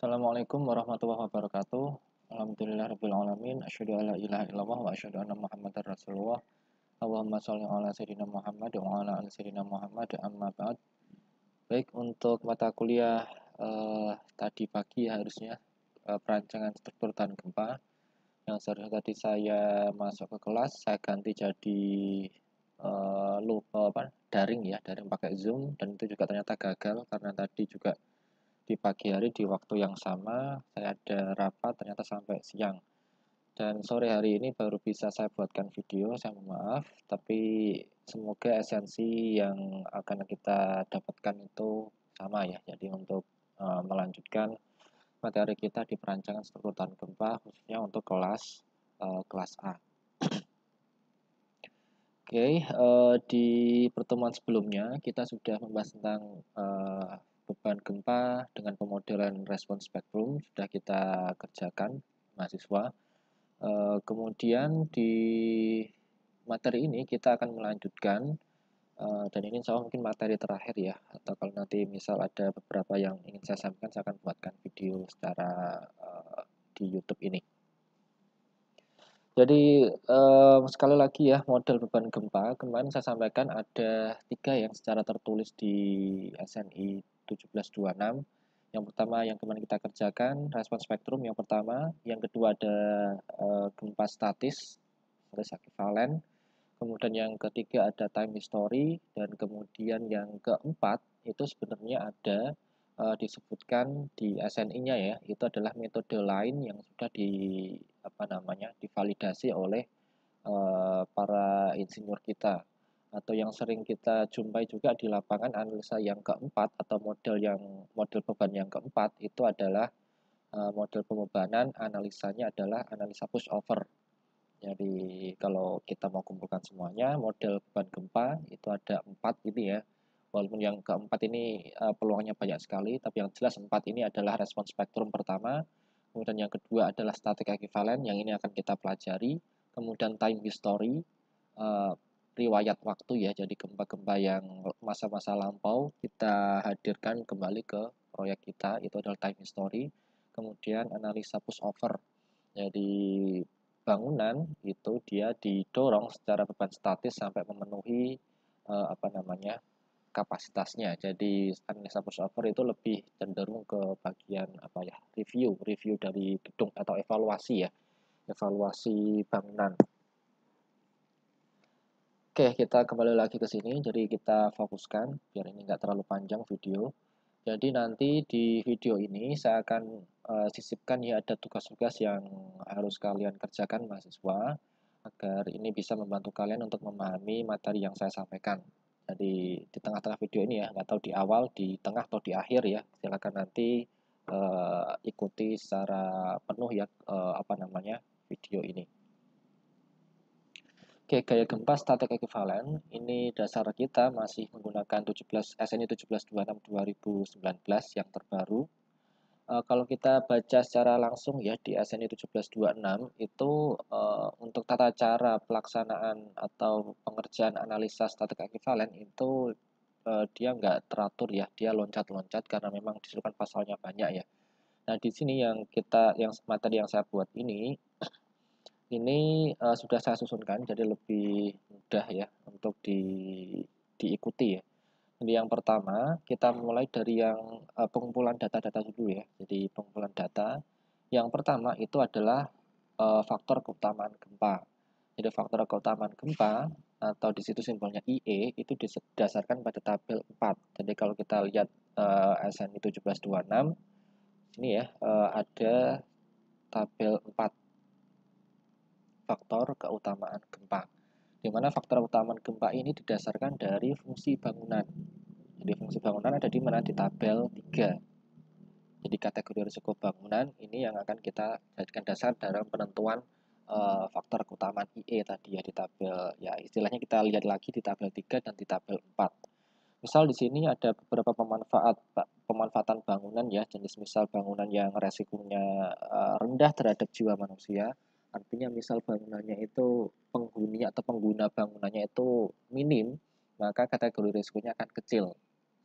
Assalamualaikum warahmatullahi wabarakatuh. Alhamdulillahirabbil alamin. Asyhadu alla ilaha illallah wa asyhadu anna Muhammadar Rasulullah. Allahumma shalli ala sayyidina Muhammad wa ala ali sayyidina Muhammad amma ba'd. Baik, untuk mata kuliah tadi pagi harusnya perancangan struktur tahan gempa yang seharusnya tadi saya masuk ke kelas, saya ganti jadi daring ya, daring pakai Zoom, dan itu juga ternyata gagal karena tadi juga di pagi hari di waktu yang sama saya ada rapat ternyata sampai siang, dan sore hari ini baru bisa saya buatkan video. Saya mohon maaf, tapi semoga esensi yang akan kita dapatkan itu sama ya. Jadi untuk melanjutkan materi kita di perancangan struktur tahan gempa khususnya untuk kelas A. Oke, di pertemuan sebelumnya kita sudah membahas tentang beban gempa dengan pemodelan respons spektrum, sudah kita kerjakan mahasiswa. Kemudian di materi ini kita akan melanjutkan, dan ini insya Allah mungkin materi terakhir ya, atau kalau nanti misal ada beberapa yang ingin saya sampaikan, saya akan buatkan video secara di YouTube ini. Jadi sekali lagi ya, model beban gempa kemarin saya sampaikan ada 3 yang secara tertulis di SNI 1726. Yang pertama yang kemarin kita kerjakan respons spektrum yang pertama, yang kedua ada gempa statis ekivalen, kemudian yang ketiga ada time history, dan kemudian yang keempat itu sebenarnya ada disebutkan di SNI-nya ya, itu adalah metode lain yang sudah divalidasi oleh para insinyur kita, atau yang sering kita jumpai juga di lapangan. Analisa yang keempat atau model beban yang keempat itu adalah model pembebanan, analisanya adalah analisa pushover. Jadi kalau kita mau kumpulkan semuanya, model beban gempa itu ada 4 ini ya. Walaupun yang keempat ini peluangnya banyak sekali, tapi yang jelas 4 ini adalah respons spektrum pertama, kemudian yang kedua adalah statik ekivalen, yang ini akan kita pelajari, kemudian time history, riwayat waktu ya, jadi gempa-gempa yang masa-masa lampau kita hadirkan kembali ke proyek kita, itu adalah time history, kemudian analisa pushover. Jadi bangunan itu dia didorong secara beban statis sampai memenuhi kapasitasnya. Jadi analisa pushover itu lebih cenderung ke bagian review dari gedung atau evaluasi ya, evaluasi bangunan. Oke, kita kembali lagi ke sini. Jadi kita fokuskan biar ini nggak terlalu panjang video. Jadi nanti di video ini saya akan sisipkan ya, ada tugas-tugas yang harus kalian kerjakan mahasiswa, agar ini bisa membantu kalian untuk memahami materi yang saya sampaikan. Jadi di tengah-tengah video ini ya, nggak tahu di awal, di tengah, atau di akhir ya, silakan nanti ikuti secara penuh ya video ini. Oke, gaya gempa statik ekivalen, ini dasar kita masih menggunakan SNI 1726 2019 yang terbaru. Kalau kita baca secara langsung ya di SNI 1726 itu untuk tata cara pelaksanaan atau pengerjaan analisa statik ekivalen itu dia nggak teratur ya, dia loncat-loncat karena memang disiapkan pasalnya banyak ya. Nah, di sini yang materi yang saya buat ini sudah saya susunkan jadi lebih mudah ya untuk diikuti ya. Jadi yang pertama kita mulai dari yang pengumpulan data-data dulu ya. Jadi pengumpulan data yang pertama itu adalah faktor keutamaan gempa. Jadi faktor keutamaan gempa atau di situ simbolnya IE itu didasarkan pada tabel 4. Jadi kalau kita lihat SNI 1726 ini ya, ada tabel 4 faktor keutamaan gempa, di mana faktor keutamaan gempa ini didasarkan dari fungsi bangunan. Jadi fungsi bangunan ada di mana? Di tabel 3. Jadi kategori risiko bangunan ini yang akan kita jadikan dasar dalam penentuan faktor keutamaan IE tadi ya, di tabel ya, istilahnya kita lihat lagi di tabel 3 dan di tabel 4. Misal di sini ada beberapa pemanfaatan bangunan ya, jenis misal bangunan yang resikonya rendah terhadap jiwa manusia. Artinya misal bangunannya itu pengguna bangunannya itu minim, maka kategori risikonya akan kecil,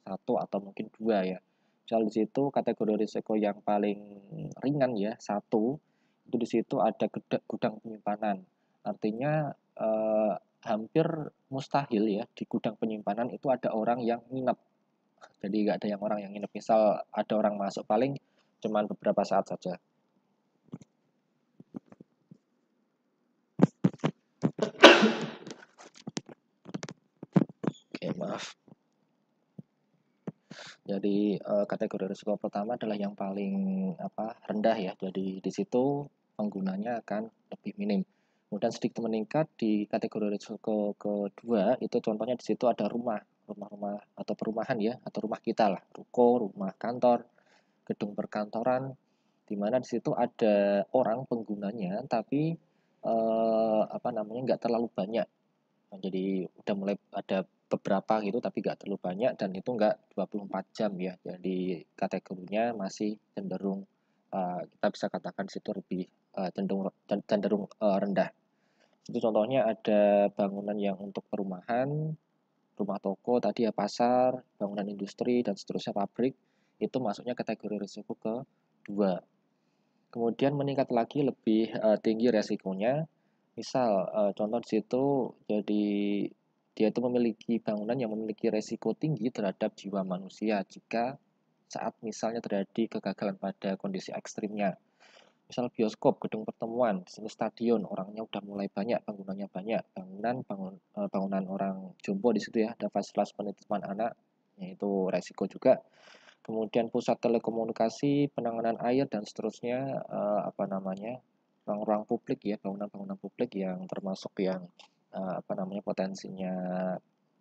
1 atau mungkin 2 ya. Misal di situ kategori risiko yang paling ringan ya, 1, itu di situ ada gudang penyimpanan. Artinya hampir mustahil ya di gudang penyimpanan itu ada orang yang nginep. Jadi nggak ada yang orang yang nginep. Misal ada orang masuk paling cuman beberapa saat saja. Oke, maaf. Jadi kategori risiko pertama adalah yang paling rendah ya. Jadi di situ penggunanya akan lebih minim. Kemudian sedikit meningkat di kategori risiko kedua itu contohnya di situ ada rumah-rumah atau perumahan ya, atau rumah kita lah, ruko, rumah kantor, gedung perkantoran, di mana di situ ada orang penggunanya tapi nggak terlalu banyak. Nah, jadi udah mulai ada beberapa gitu tapi nggak terlalu banyak dan itu nggak 24 jam ya. Jadi kategorinya masih cenderung kita bisa katakan situ lebih cenderung rendah. Itu contohnya ada bangunan yang untuk perumahan, rumah toko tadi ya, pasar, bangunan industri dan seterusnya, pabrik, itu masuknya kategori risiko kedua. Kemudian meningkat lagi lebih tinggi resikonya. Misal contoh di situ jadi dia itu memiliki bangunan yang memiliki resiko tinggi terhadap jiwa manusia jika saat misalnya terjadi kegagalan pada kondisi ekstrimnya. Misal bioskop, gedung pertemuan, sini stadion, orangnya udah mulai banyak, bangunannya banyak, bangunan orang jompo di situ ya, ada fasilitas penitipan anak, yaitu resiko juga. Kemudian pusat telekomunikasi, penanganan air dan seterusnya, ruang-ruang publik ya, bangunan-bangunan publik yang termasuk yang potensinya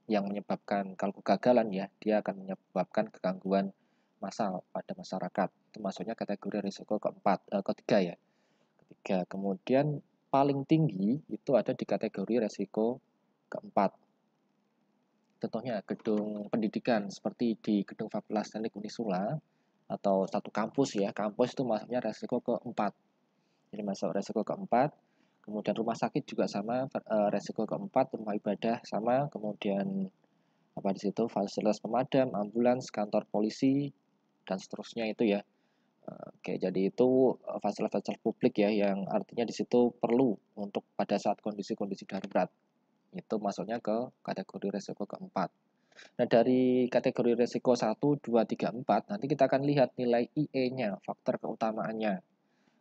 yang menyebabkan kalau kegagalan ya, dia akan menyebabkan kegangguan massal pada masyarakat. Itu masuknya kategori risiko ketiga ya. Ketiga. Kemudian paling tinggi itu ada di kategori risiko keempat. Contohnya gedung pendidikan seperti di Gedung Fakultas Teknik Unisula atau satu kampus ya. Kampus itu masuknya risiko keempat. Jadi masuk risiko keempat. Kemudian rumah sakit juga sama, resiko keempat, rumah ibadah sama, kemudian di situ fasilitas pemadam, ambulans, kantor polisi dan seterusnya itu ya. Oke, jadi itu fasilitas publik ya yang artinya di situ perlu untuk pada saat kondisi-kondisi darurat. Itu masuknya ke kategori resiko keempat. Nah, dari kategori resiko 1, 2, 3, 4, nanti kita akan lihat nilai IE-nya, faktor keutamaannya.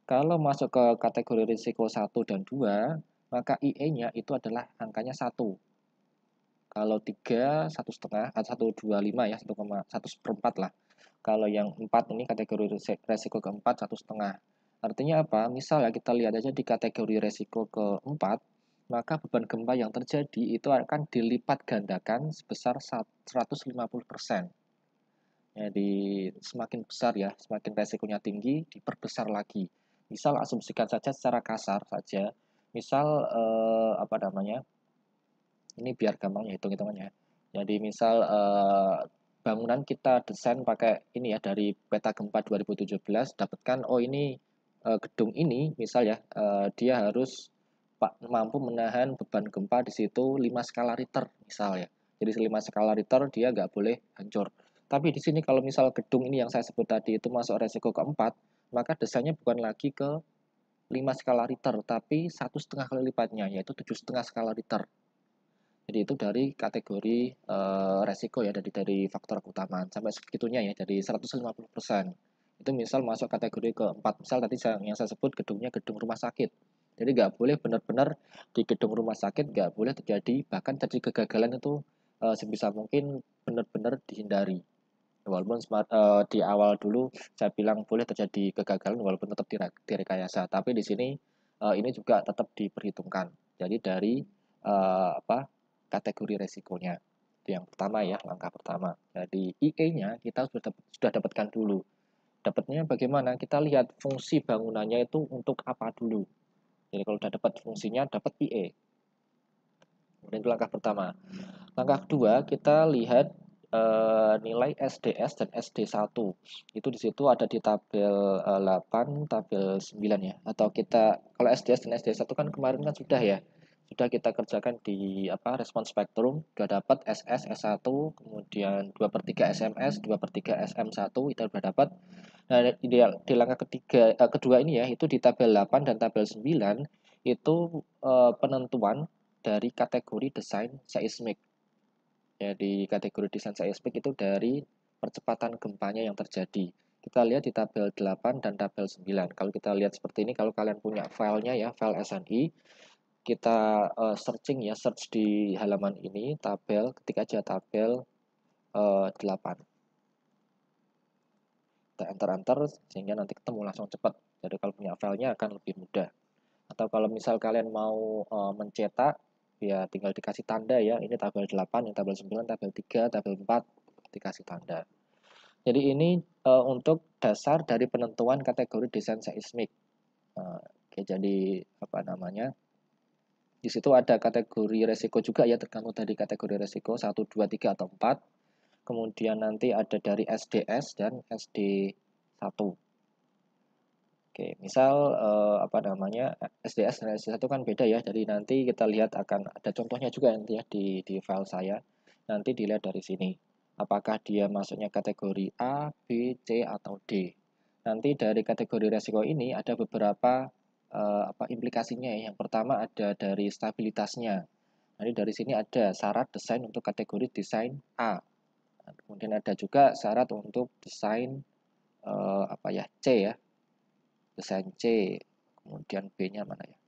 Kalau masuk ke kategori risiko 1 dan 2, maka IE-nya itu adalah angkanya 1. Kalau 3, 1,5, atau 1,25 ya, 1,1/4 lah. Kalau yang 4 ini kategori resiko keempat, 1,5. Artinya apa? Misal ya kita lihat aja di kategori resiko keempat, maka beban gempa yang terjadi itu akan dilipat gandakan sebesar 150%. Jadi semakin besar ya, semakin resikonya tinggi, diperbesar lagi. Misal asumsikan saja secara kasar saja, misal ini biar gampang ya hitung-hitungannya. Jadi misal bangunan kita desain pakai ini ya dari peta gempa 2017, dapatkan ini gedung ini misal ya dia harus mampu menahan beban gempa di situ 5 skala Richter misal ya. Jadi 5 skala Richter dia nggak boleh hancur. Tapi di sini kalau misal gedung ini yang saya sebut tadi itu masuk resiko keempat, maka desainnya bukan lagi ke 5 skala Richter, tapi 1,5 kali lipatnya, yaitu 7,5 skala Richter. Jadi itu dari kategori resiko ya, dari faktor keutamaan sampai segitunya ya, dari 150%. Itu misal masuk kategori keempat. Misal tadi yang saya sebut gedungnya gedung rumah sakit. Jadi nggak boleh benar-benar di gedung rumah sakit nggak boleh terjadi, bahkan terjadi kegagalan itu sebisa mungkin benar-benar dihindari. Walaupun di awal dulu saya bilang boleh terjadi kegagalan walaupun tetap direkayasa, tapi di sini ini juga tetap diperhitungkan. Jadi dari kategori resikonya. Itu yang pertama ya, langkah pertama. Jadi IE-nya kita sudah dapatkan dulu. Dapatnya bagaimana? Kita lihat fungsi bangunannya itu untuk apa dulu. Jadi kalau sudah dapat fungsinya, dapat IE. Kemudian itu langkah pertama. Langkah kedua, kita lihat nilai SDS dan SD1. Itu di situ ada di tabel 8, tabel 9 ya. Atau kita kalau SDS dan SD1 kan kemarin kan sudah ya. sudah kita kerjakan di respons spektrum, sudah dapat SS S1, kemudian 2/3 SMS, 2/3 SM1 itu sudah dapat. Nah, di langkah kedua ini ya, itu di tabel 8 dan tabel 9 itu penentuan dari kategori desain seismik. Ya, di kategori desain seismik itu dari percepatan gempanya yang terjadi. Kita lihat di tabel 8 dan tabel 9. Kalau kita lihat seperti ini, kalau kalian punya filenya ya, file SNI, kita searching ya, search di halaman ini, tabel, ketik aja tabel 8. Kita enter sehingga nanti ketemu langsung cepat. Jadi kalau punya filenya akan lebih mudah. Atau kalau misal kalian mau mencetak, ya tinggal dikasih tanda ya. Ini tabel 8, ini tabel 9, tabel 3, tabel 4, dikasih tanda. Jadi ini untuk dasar dari penentuan kategori desain seismik. Oke, jadi apa namanya? Di situ ada kategori resiko juga ya, tergantung dari kategori resiko 1, 2, 3 atau 4. Kemudian nanti ada dari SDS dan SD1. Oke, misal SDS dan SD1 kan beda ya. Jadi nanti kita lihat akan ada contohnya juga nanti ya di file saya. Nanti dilihat dari sini. Apakah dia masuknya kategori A, B, C atau D. Nanti dari kategori resiko ini ada beberapa implikasinya ya. Yang pertama ada dari stabilitasnya. Nanti dari sini ada syarat desain untuk kategori desain A. Kemudian ada juga syarat untuk desain C ya, desain C. Kemudian B-nya mana ya?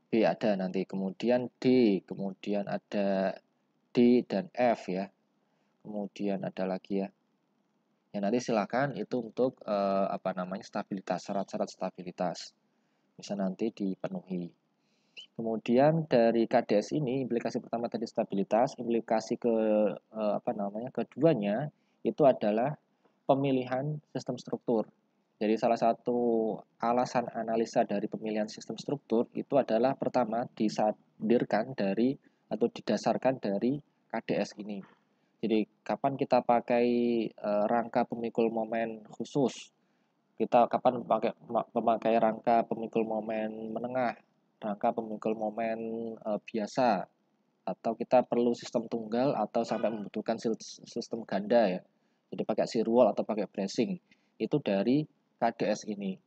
B ada nanti. Kemudian D, kemudian ada D dan F ya. Kemudian ada lagi ya. Ya nanti silakan itu untuk stabilitas, syarat-syarat stabilitas. Bisa nanti dipenuhi. Kemudian dari KDS ini implikasi pertama tadi stabilitas, implikasi keduanya itu adalah pemilihan sistem struktur. Jadi salah satu alasan analisa dari pemilihan sistem struktur itu adalah pertama disadarkan dari atau didasarkan dari KDS ini. Jadi kapan kita pakai rangka pemikul momen khusus, kita kapan memakai rangka pemikul momen menengah, rangka pemikul momen biasa, atau kita perlu sistem tunggal atau sampai membutuhkan sistem ganda ya. Jadi pakai shear wall atau pakai bracing. Itu dari KDS ini.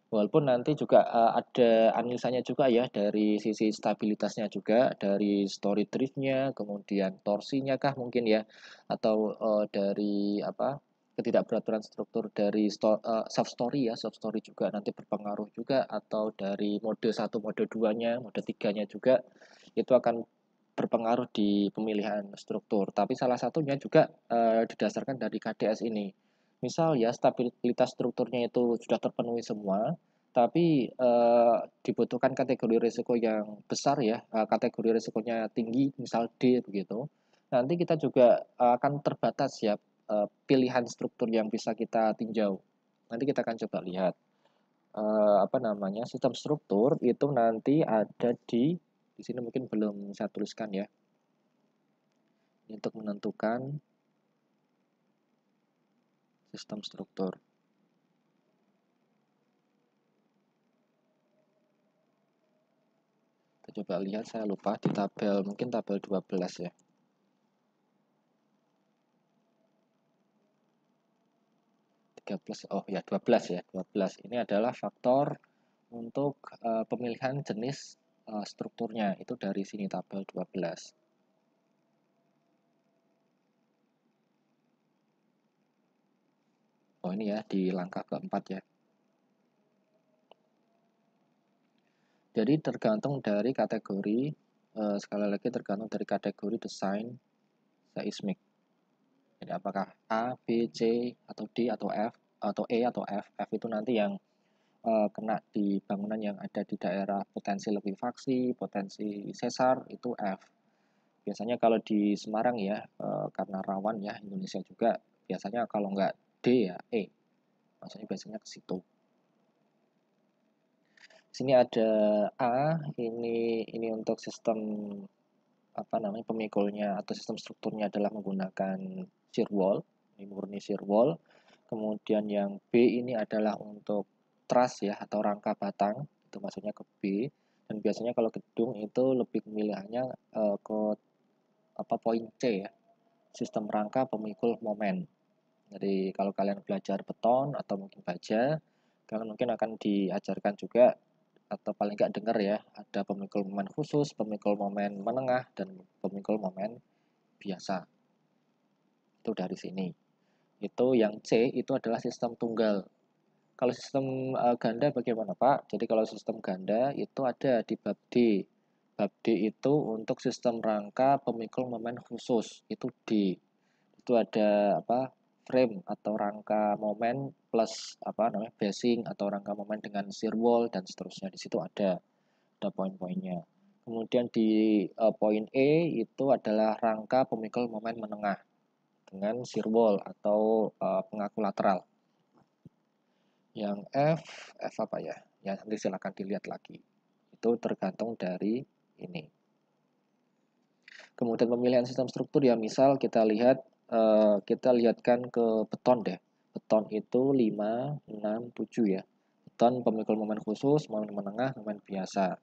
Walaupun nanti juga ada analisanya juga ya dari sisi stabilitasnya juga, dari story driftnya, kemudian torsinya kah mungkin ya, atau dari ketidakberaturan struktur dari soft story ya, soft story juga nanti berpengaruh juga, atau dari mode 1, mode 2-nya, mode 3-nya juga itu akan berpengaruh di pemilihan struktur. Tapi salah satunya juga didasarkan dari KDS ini. Misal ya stabilitas strukturnya itu sudah terpenuhi semua, tapi dibutuhkan kategori risiko yang besar ya, kategori risikonya tinggi, misal D begitu. Nanti kita juga akan terbatas ya pilihan struktur yang bisa kita tinjau. Nanti kita akan coba lihat sistem struktur itu nanti ada di sini mungkin belum saya tuliskan ya. Untuk menentukan sistem struktur. Kita coba lihat, saya lupa di tabel, mungkin tabel 12 ya. Oh ya 12 ya, 12. Ini adalah faktor untuk pemilihan jenis strukturnya, itu dari sini tabel 12. Oh ini ya di langkah keempat ya. Jadi tergantung dari kategori, sekali lagi tergantung dari kategori desain seismik. Jadi apakah A, B, C, atau D, atau F, atau E, atau F. F itu nanti yang kena di bangunan yang ada di daerah potensi likuifaksi, potensi sesar, itu F. Biasanya kalau di Semarang ya, karena rawan ya, Indonesia juga, biasanya kalau nggak D ya E. Maksudnya biasanya ke situ. Sini ada A, ini untuk sistem pemikulnya atau sistem strukturnya adalah menggunakan shear wall, ini murni shear wall. Kemudian yang B ini adalah untuk truss ya atau rangka batang, itu maksudnya ke B. Dan biasanya kalau gedung itu lebih pemilihannya ke poin C ya, sistem rangka pemikul momen. Jadi kalau kalian belajar beton atau mungkin baja, kalian mungkin akan diajarkan juga atau paling nggak dengar ya, ada pemikul momen khusus, pemikul momen menengah, dan pemikul momen biasa. Itu dari sini. Itu yang C itu adalah sistem tunggal. Kalau sistem ganda bagaimana Pak? Jadi kalau sistem ganda itu ada di bab D. Bab D itu untuk sistem rangka pemikul momen khusus, itu D. Itu ada frame atau rangka momen plus basing atau rangka momen dengan shear wall dan seterusnya. Di situ ada poin-poinnya. Kemudian di poin E itu adalah rangka pemikul momen menengah dengan shear wall atau pengaku lateral. Yang F apa ya? Ya nanti silakan dilihat lagi. Itu tergantung dari ini. Kemudian pemilihan sistem struktur ya, misal kita lihatkan ke beton deh. Beton itu 5, 6, 7 ya. Beton pemikul momen khusus, momen menengah, momen biasa.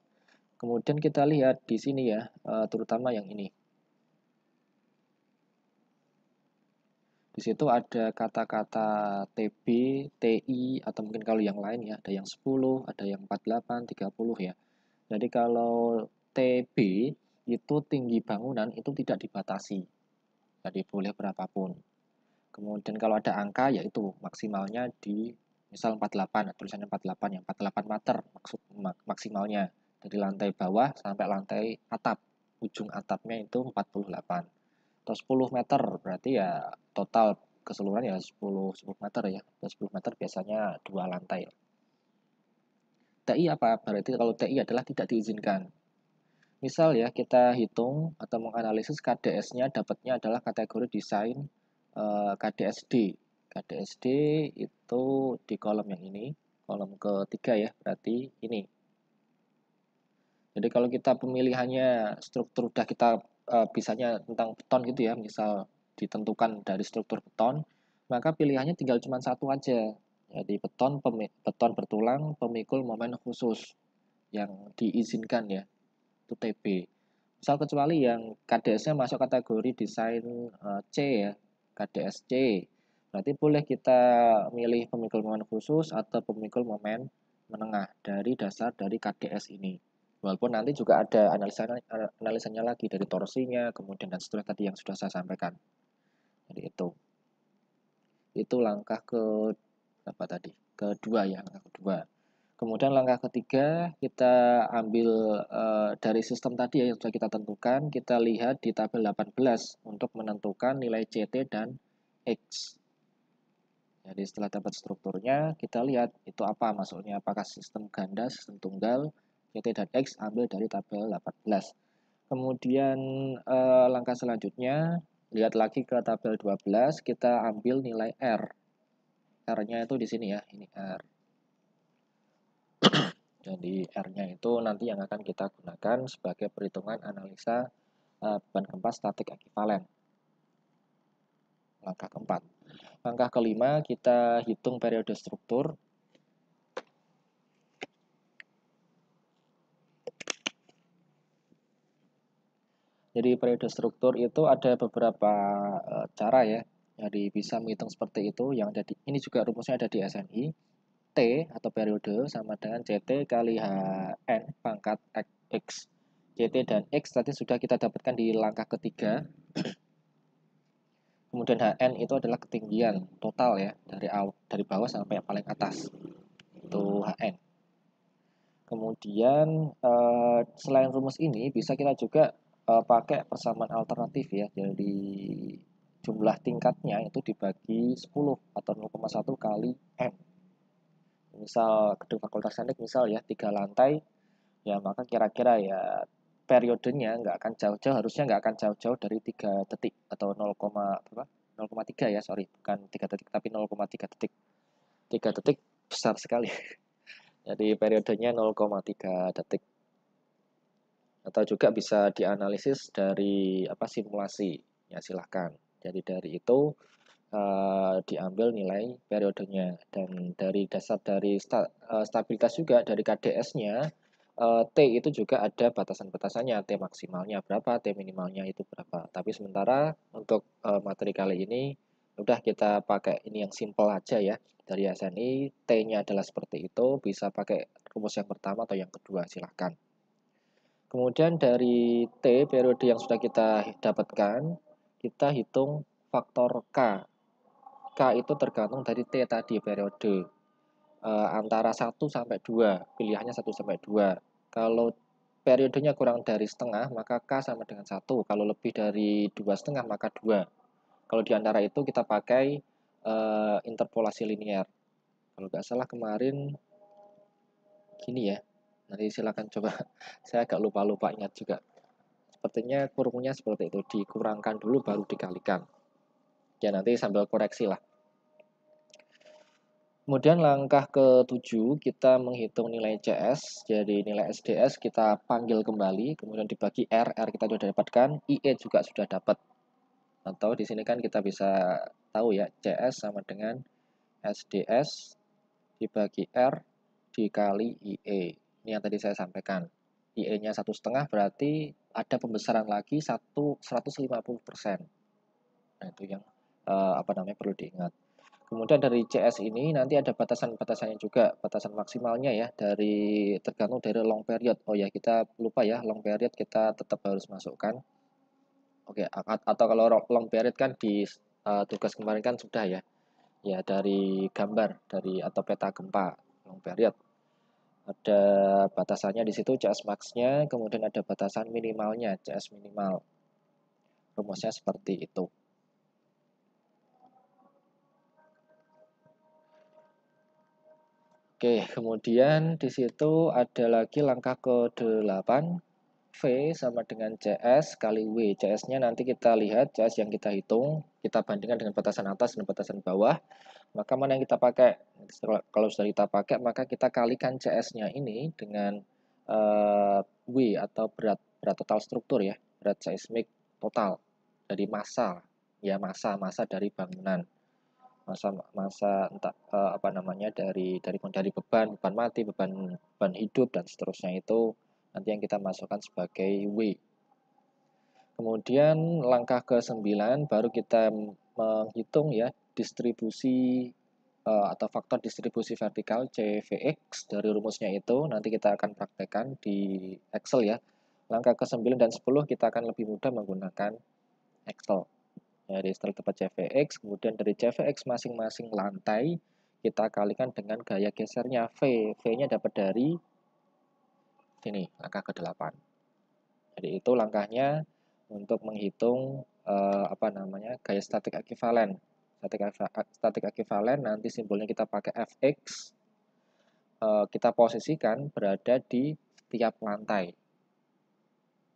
Kemudian kita lihat di sini ya, terutama yang ini. Di situ ada kata-kata TB, TI, atau mungkin kalau yang lain ya, ada yang 10, ada yang 48, 30 ya. Jadi kalau TB itu tinggi bangunan itu tidak dibatasi. Jadi boleh berapapun. Kemudian kalau ada angka yaitu maksimalnya di misal 48, tulisannya 48 ya, 48 meter maksimalnya. Dari lantai bawah sampai lantai atap. Ujung atapnya itu 48. Atau 10 meter berarti ya total keseluruhan ya 10 meter ya. 10 meter biasanya 2 lantai. TI apa? Berarti kalau TI adalah tidak diizinkan. Misal ya kita hitung atau menganalisis KDS-nya dapatnya adalah kategori desain KDSD. KDSD itu di kolom yang ini, kolom ketiga ya, berarti ini. Jadi kalau kita pemilihannya struktur udah kita bisanya tentang beton gitu ya, misal ditentukan dari struktur beton, maka pilihannya tinggal cuma satu aja. Jadi beton bertulang pemikul momen khusus yang diizinkan ya, itu TB. Misal kecuali yang KDS-nya masuk kategori desain C ya, KDS C. Berarti boleh kita milih pemikul momen khusus atau pemikul momen menengah dari dasar dari KDS ini. Walaupun nanti juga ada analisanya lagi dari torsinya, kemudian dan seterusnya tadi yang sudah saya sampaikan. Jadi itu langkah kedua ya, langkah kedua. Kemudian langkah ketiga kita ambil dari sistem tadi ya yang sudah kita tentukan, kita lihat di tabel 18 untuk menentukan nilai CT dan X. Jadi setelah dapat strukturnya, kita lihat itu apa masuknya, apakah sistem ganda, sistem tunggal, CT dan X ambil dari tabel 18. Kemudian langkah selanjutnya, lihat lagi ke tabel 12, kita ambil nilai R. R-nya itu di sini ya, ini R. Jadi R-nya itu nanti yang akan kita gunakan sebagai perhitungan analisa beban gempa statik ekivalen. Langkah keempat. Langkah kelima, kita hitung periode struktur. Jadi periode struktur itu ada beberapa cara ya. Jadi bisa menghitung seperti itu. Yang ada ini juga rumusnya ada di SNI. T atau periode sama dengan CT kali HN pangkat X. CT dan X tadi sudah kita dapatkan di langkah ketiga. Kemudian HN itu adalah ketinggian total ya dari bawah sampai yang paling atas. Itu HN. Kemudian selain rumus ini bisa kita juga pakai persamaan alternatif ya. Jadi jumlah tingkatnya itu dibagi 10 atau 0,1 kali M. Misal gedung fakultas teknik misal ya 3 lantai, ya maka kira-kira ya periodenya nggak akan jauh-jauh, harusnya nggak akan jauh-jauh dari 3 detik atau 0,3 ya, sorry, bukan 3 detik tapi 0,3 detik. 3 detik besar sekali. Jadi periodenya 0,3 detik. Atau juga bisa dianalisis dari simulasi. Ya silahkan. Jadi dari itu diambil nilai periodenya, dan dari dasar dari stabilitas juga dari KDS-nya, T itu juga ada batasan-batasannya, T maksimalnya berapa, T minimalnya itu berapa. Tapi sementara untuk materi kali ini udah kita pakai ini yang simple aja ya. Dari SNI T-nya adalah seperti itu, bisa pakai rumus yang pertama atau yang kedua, silahkan. Kemudian dari T periode yang sudah kita dapatkan, kita hitung faktor K. K itu tergantung dari T tadi periode. Antara 1 sampai 2, pilihannya 1 sampai 2. Kalau periodenya kurang dari setengah, maka K sama dengan 1. Kalau lebih dari 2,5, maka 2. Kalau di antara itu kita pakai interpolasi linear. Kalau nggak salah kemarin gini ya. Nanti silakan coba. Saya agak lupa-lupa ingat juga. Sepertinya kurungnya seperti itu, dikurangkan dulu baru dikalikan. Ya nanti sambil koreksi lah. Kemudian langkah ke-7 kita menghitung nilai CS. Jadi nilai SDS kita panggil kembali, kemudian dibagi R kita sudah dapatkan, IE juga sudah dapat. Atau di sini kan kita bisa tahu ya, CS sama dengan SDS dibagi R dikali IE. Ini yang tadi saya sampaikan. IE-nya 1,5 berarti ada pembesaran lagi 150%. Nah, itu yang perlu diingat. Kemudian dari CS ini nanti ada batasan-batasannya juga, batasan maksimalnya ya, tergantung dari long period. Oh ya, kita lupa ya, long period kita tetap harus masukkan. Oke, atau kalau long period kan di tugas kemarin kan sudah ya. Ya, dari gambar atau peta gempa long period. Ada batasannya di situ CS max-nya, kemudian ada batasan minimalnya, CS minimal. Rumusnya seperti itu. Oke, kemudian di situ ada lagi langkah ke-8, V sama dengan CS kali W. CS-nya nanti kita lihat, CS yang kita hitung, kita bandingkan dengan batasan atas dan batasan bawah. Maka mana yang kita pakai? Kalau sudah kita pakai, maka kita kalikan CS-nya ini dengan W atau berat total struktur ya, berat seismik total dari massa, ya massa dari bangunan. Masa entah dari beban mati, beban hidup dan seterusnya itu nanti yang kita masukkan sebagai W. Kemudian langkah ke-9 baru kita menghitung ya distribusi atau faktor distribusi vertikal CVX dari rumusnya itu nanti kita akan praktekkan di Excel ya. Langkah ke-9 dan 10 kita akan lebih mudah menggunakan Excel. Dari setelah dapat CVX, kemudian dari CVX masing-masing lantai kita kalikan dengan gaya gesernya V. V-nya dapat dari sini, langkah ke-8. Jadi itu langkahnya untuk menghitung gaya statik ekivalen. Statik ekivalen nanti simbolnya kita pakai Fx. Kita posisikan berada di setiap lantai.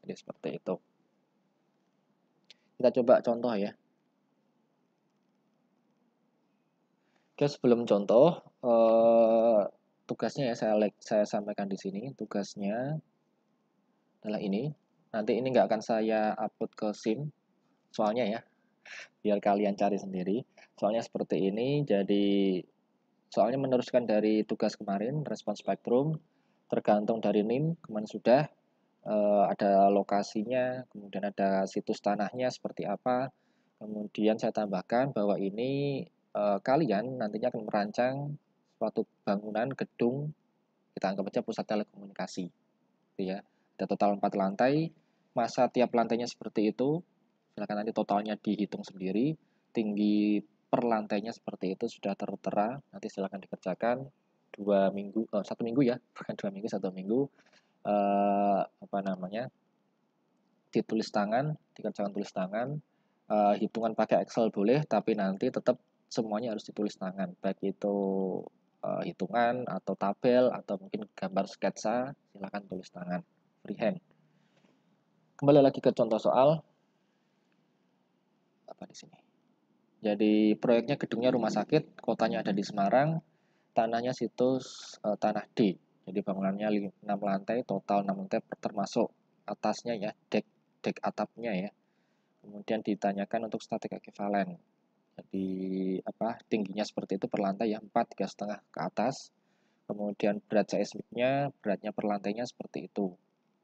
Jadi seperti itu. Kita coba contoh ya. Oke, sebelum contoh, tugasnya ya saya sampaikan di sini. Tugasnya adalah ini. Nanti ini nggak akan saya upload ke SIM, soalnya ya, biar kalian cari sendiri. Soalnya seperti ini, jadi soalnya meneruskan dari tugas kemarin, respons spektrum, tergantung dari NIM, kemarin sudah, ada lokasinya, kemudian ada situs tanahnya seperti apa. Kemudian saya tambahkan bahwa ini kalian nantinya akan merancang suatu bangunan gedung, kita anggap aja pusat telekomunikasi, gitu ya. Ada total 4 lantai, masa tiap lantainya seperti itu, silakan nanti totalnya dihitung sendiri, tinggi per lantainya seperti itu sudah tertera, nanti silakan dikerjakan 1 minggu ya, bukan 2 minggu, 1 minggu, ditulis tangan, dikerjakan tulis tangan, hitungan pakai Excel boleh, tapi nanti tetap semuanya harus ditulis tangan, baik itu hitungan atau tabel atau mungkin gambar sketsa, silakan tulis tangan, freehand. Kembali lagi ke contoh soal apa di sini. Jadi proyeknya gedungnya rumah sakit, kotanya ada di Semarang, tanahnya situs tanah D. Jadi bangunannya 6 lantai, total 6 lantai termasuk atasnya ya, dek atapnya ya. Kemudian ditanyakan untuk statik ekivalen. di tingginya seperti itu per lantai ya, 4, 3,5 ke atas. Kemudian berat seismiknya, beratnya per lantainya seperti itu,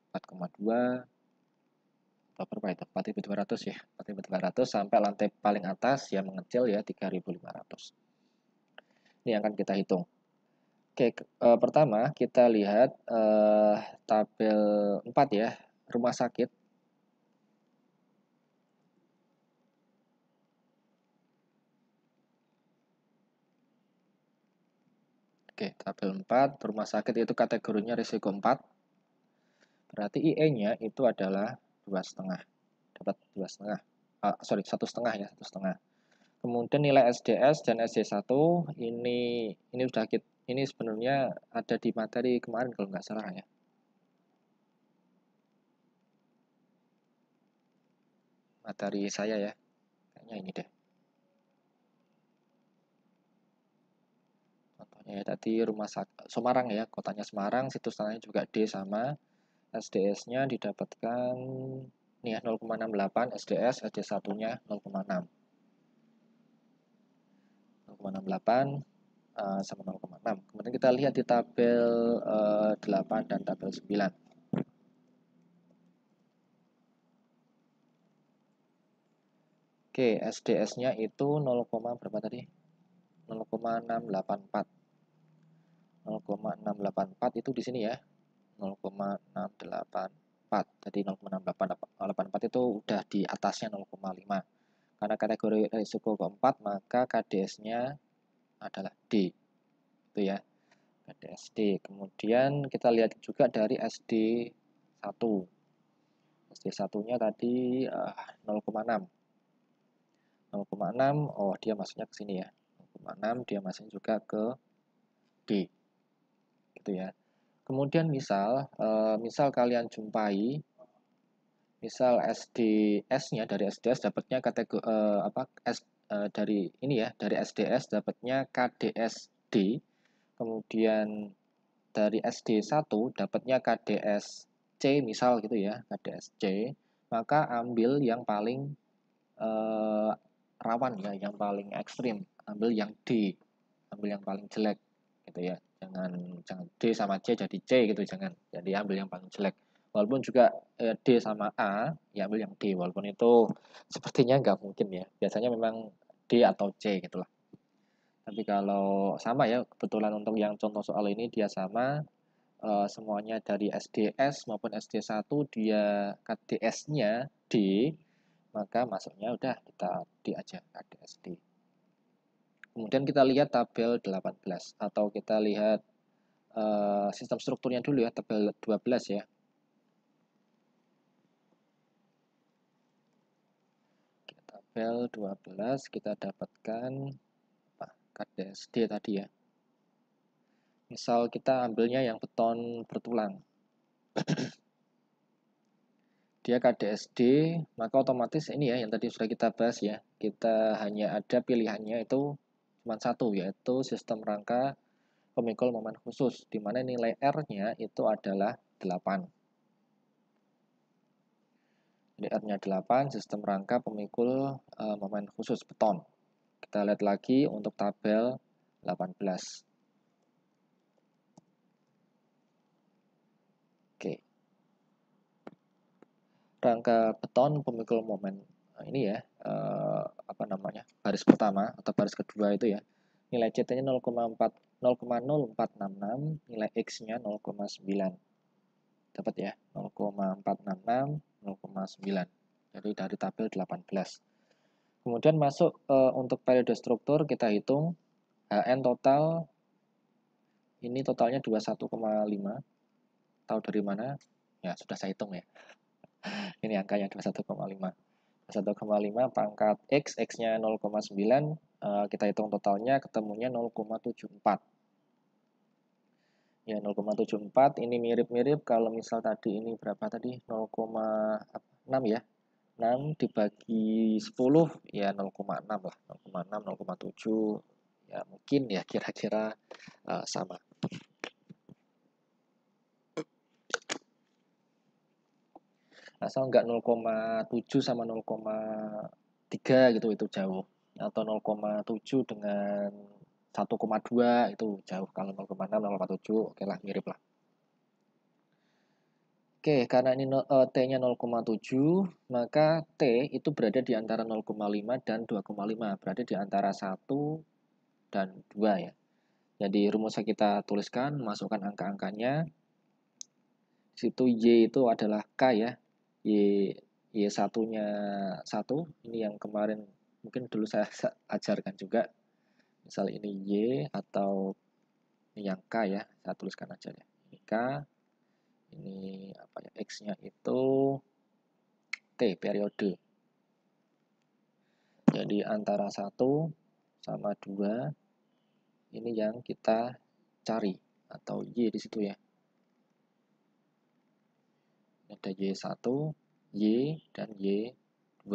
4,2 berapa itu? 4.200 ya, 4.200 sampai lantai paling atas yang mengecil ya 3.500. Ini yang akan kita hitung. Oke, pertama kita lihat tabel 4 ya, rumah sakit. Oke, tabel 4, rumah sakit itu kategorinya risiko 4. Berarti IE-nya itu adalah 2,5. Dapat 2,5. Sorry, 1,5 ya, 1,5. Kemudian nilai SDS dan SD1 ini ini sebenarnya ada di materi kemarin kalau nggak salah ya. Materi saya ya. Kayaknya ini deh. Contohnya ya tadi rumah sakit Semarang ya, kotanya Semarang, situs tanahnya juga D sama. SDS-nya didapatkan nih ya 0,68, SDS, SD1-nya 0,6. 0,68 sama 0,6. Kemudian kita lihat di tabel 8 dan tabel 9. Oke, SDS-nya itu 0, berapa tadi? 0,684. 0,684 itu di sini ya. 0,684. Jadi 0,684 itu udah di atasnya 0,5. Karena kategori risiko keempat, maka KDS-nya adalah D. Itu ya. KDS D. Kemudian kita lihat juga dari SD1. SD1-nya tadi 0,6. 0,6, oh dia masuknya ke sini ya. 0,6 dia masuk juga ke D. Gitu ya. Kemudian misal kalian jumpai misal SDS-nya dari SDS dapatnya kategori dari ini ya, dari SDS dapatnya KDS-D. Kemudian dari SD1 dapatnya KDS-C misal gitu ya, KDS-C, maka ambil yang paling rawan ya, yang paling ekstrim, ambil yang D, ambil yang paling jelek gitu ya. Jangan D sama C jadi C gitu, jangan. Jadi ambil yang paling jelek. Walaupun juga D sama A, ya ambil yang D. Walaupun itu sepertinya nggak mungkin ya. Biasanya memang D atau C gitulah. Tapi kalau sama ya, kebetulan untuk yang contoh soal ini dia sama, semuanya dari SDS maupun SD1 dia KDS-nya D, maka masuknya udah kita D aja, KDS-D. Kemudian kita lihat tabel 18 atau kita lihat sistem strukturnya dulu ya, tabel 12 ya. Tabel 12 kita dapatkan KDS-D tadi ya. Misal kita ambilnya yang beton bertulang. Dia KDS-D, maka otomatis ini ya yang tadi sudah kita bahas ya. Kita hanya ada pilihannya itu cuma satu, yaitu sistem rangka pemikul momen khusus, di mana nilai R-nya itu adalah 8. Jadi R-nya 8, sistem rangka pemikul momen khusus beton. Kita lihat lagi untuk tabel 18. Oke. Rangka beton pemikul momen ini ya, baris pertama atau baris kedua itu ya. Nilai CT-nya 0,0466, nilai X-nya 0,9. Dapat ya, 0,466, 0,9. Jadi dari tabel 18. Kemudian masuk untuk periode struktur kita hitung HN total ini totalnya 21,5. Tahu dari mana? Ya, sudah saya hitung ya. Ini angkanya 21,5. 1,5 pangkat X, X-nya 0,9, kita hitung totalnya ketemunya 0,74. Ya, 0,74 ini mirip-mirip kalau misal tadi ini berapa tadi? 0,6 ya. 6 dibagi 10 ya 0,6 lah. 0,6, 0,7 ya mungkin ya kira-kira sama. Asal enggak 0,7 sama 0,3 gitu itu jauh. atau 0,7 dengan 1,2 itu jauh. Kalau 0,6, 0,7 oke lah, mirip lah. Oke, karena ini T-nya 0,7, maka T itu berada di antara 0,5 dan 2,5, berada di antara 1 dan 2 ya. Jadi rumusnya kita tuliskan, masukkan angka-angkanya. Situ Y itu adalah K ya. Y satunya 1, ini yang kemarin mungkin dulu saya ajarkan juga. Misal ini Y atau ini yang K ya, saya tuliskan aja ya. Ini K, ini apa ya, X-nya itu T, periode. Jadi antara 1 sama 2 ini yang kita cari, atau Y di situ ya. Ada Y1, Y, dan Y2.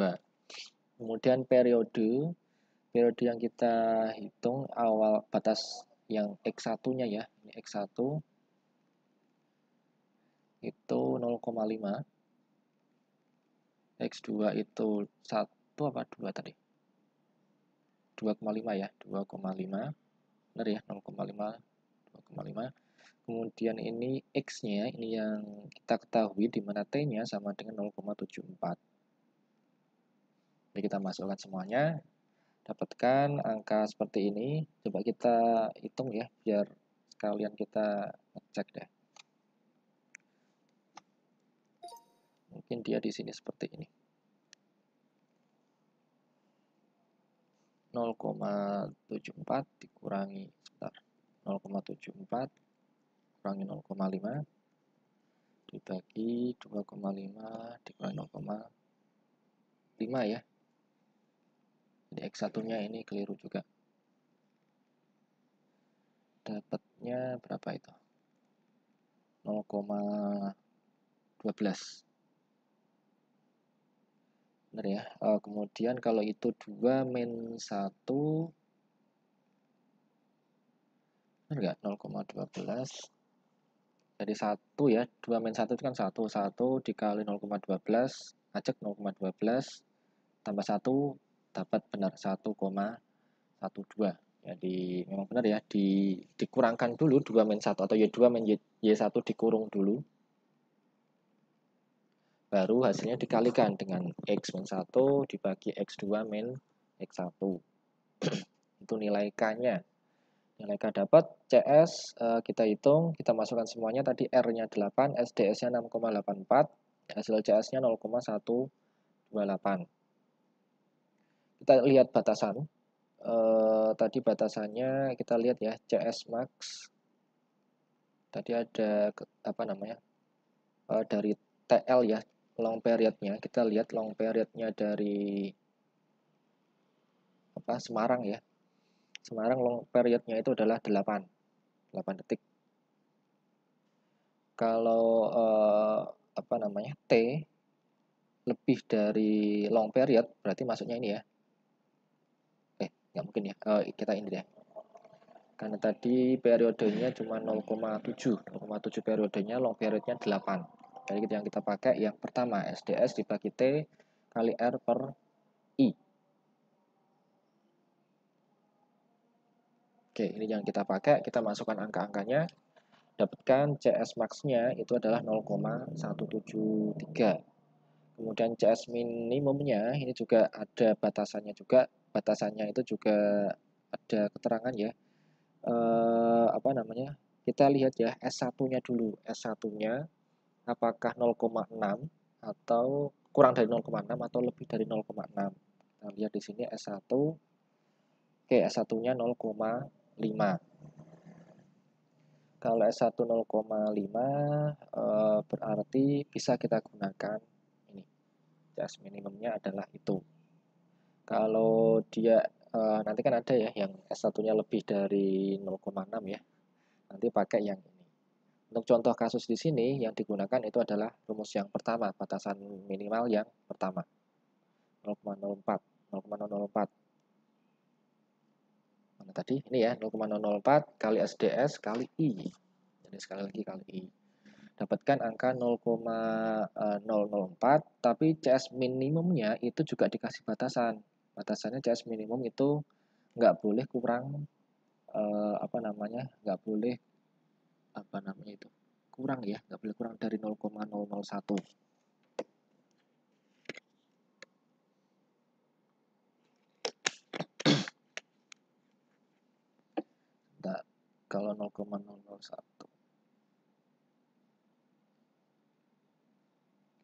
Kemudian periode yang kita hitung awal batas yang X1-nya ya, ini X1 itu 0,5, X2 itu 1 apa 2 tadi? 2,5 ya, 2,5. Benar ya, 0,5, 2,5. Kemudian ini X-nya, ini yang kita ketahui di mana T-nya sama dengan 0,74. Jadi kita masukkan semuanya, dapatkan angka seperti ini. Coba kita hitung ya, biar sekalian kita ngecek deh. Mungkin dia di sini seperti ini. 0,74 dikurangi, sebentar, 0,74 kurangi 0,5 dibagi 2,5 dikurangi 0,5 ya. Jadi X1-nya ini keliru juga. Dapatnya berapa itu? 0,12. Benar ya. Kemudian kalau itu 2 min 1, benar nggak? 0,12. Jadi 1 ya, 2 min 1 itu kan 1. 1 dikali 0,12, ajak 0,12, tambah 1, dapat benar 1,12. Jadi memang benar ya, dikurangkan dulu 2 min 1 atau Y2 min Y1 dikurung dulu. Baru hasilnya dikalikan dengan X min 1 dibagi X2 min X1. Itu nilai K-nya. Nilai K dapat, CS kita hitung, kita masukkan semuanya, tadi R-nya 8, SDS-nya 6,84, hasil CS-nya 0,128. Kita lihat batasan. Tadi batasannya kita lihat ya, CS max. Tadi ada apa namanya? Dari TL ya, long period-nya. Kita lihat long period-nya dari apa? Semarang ya. Semarang long period-nya itu adalah 8 detik. Kalau apa namanya? T lebih dari long period, berarti masuknya ini ya. Nggak mungkin ya. Kita ini deh. Karena tadi periodenya cuma 0,7. 0,7 periodenya, long periodnya 8. Jadi yang kita pakai yang pertama, SDS dibagi T kali R per I. Oke, ini yang kita pakai, kita masukkan angka-angkanya. Dapatkan CS max-nya itu adalah 0,173. Kemudian CS minimumnya ini juga ada batasannya juga. Batasannya itu juga ada keterangan ya. Apa namanya? Kita lihat ya S1-nya dulu. S1-nya apakah 0,6 atau kurang dari 0,6 atau lebih dari 0,6. Kita lihat di sini S1. Oke, S1-nya 0,5. Kalau S1 0,5 berarti bisa kita gunakan ini. CS minimumnya adalah itu. Kalau dia nanti kan ada ya yang S1-nya lebih dari 0,6 ya. Nanti pakai yang ini. Untuk contoh kasus di sini yang digunakan itu adalah rumus yang pertama, batasan minimal yang pertama. 0,04. 0,004. Mana tadi? Ini ya, 0,004 kali SDS kali I. Jadi sekali lagi kali I. Dapatkan angka 0,004, tapi CS minimumnya itu juga dikasih batasan. Batasannya CS minimum itu nggak boleh kurang nggak boleh itu kurang ya, nggak boleh kurang dari 0,001. Nah, kalau 0,001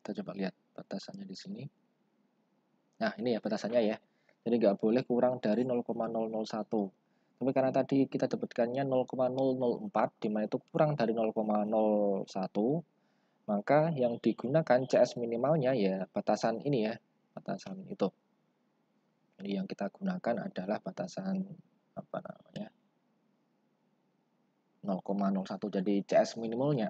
kita coba lihat batasannya di sini. Nah, ini ya batasannya ya. Jadi nggak boleh kurang dari 0,001. Tapi karena tadi kita dapatkannya 0,004, di mana itu kurang dari 0,01, maka yang digunakan CS minimalnya ya batasan ini ya, batasan itu. Jadi yang kita gunakan adalah batasan 0,01. Jadi CS minimalnya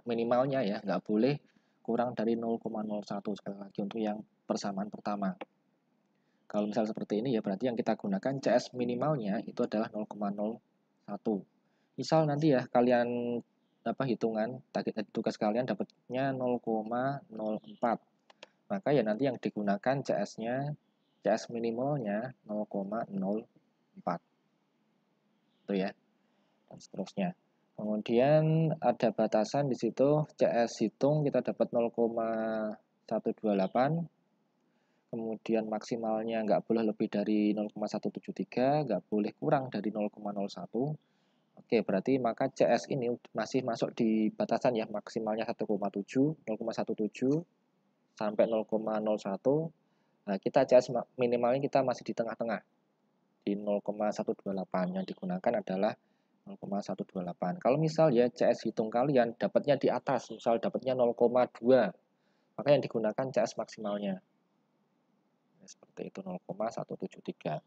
ya nggak boleh kurang dari 0,01 sekali lagi untuk yang persamaan pertama. Kalau misal seperti ini ya berarti yang kita gunakan CS minimalnya itu adalah 0,01. Misal nanti ya kalian hitungan tugas kalian dapatnya 0,04. Maka ya nanti yang digunakan CS minimalnya 0,04. Itu ya. Dan seterusnya. Kemudian ada batasan di situ CS hitung kita dapat 0,128. Kemudian maksimalnya nggak boleh lebih dari 0,173, nggak boleh kurang dari 0,01. Oke, berarti maka CS ini masih masuk di batasan ya, maksimalnya 1,7, 0,17 sampai 0,01. Nah, kita CS minimalnya kita masih di tengah-tengah, di 0,128. Yang digunakan adalah 0,128. Kalau misal ya CS hitung kalian dapatnya di atas, misal dapatnya 0,2, maka yang digunakan CS maksimalnya. Seperti itu 0,173.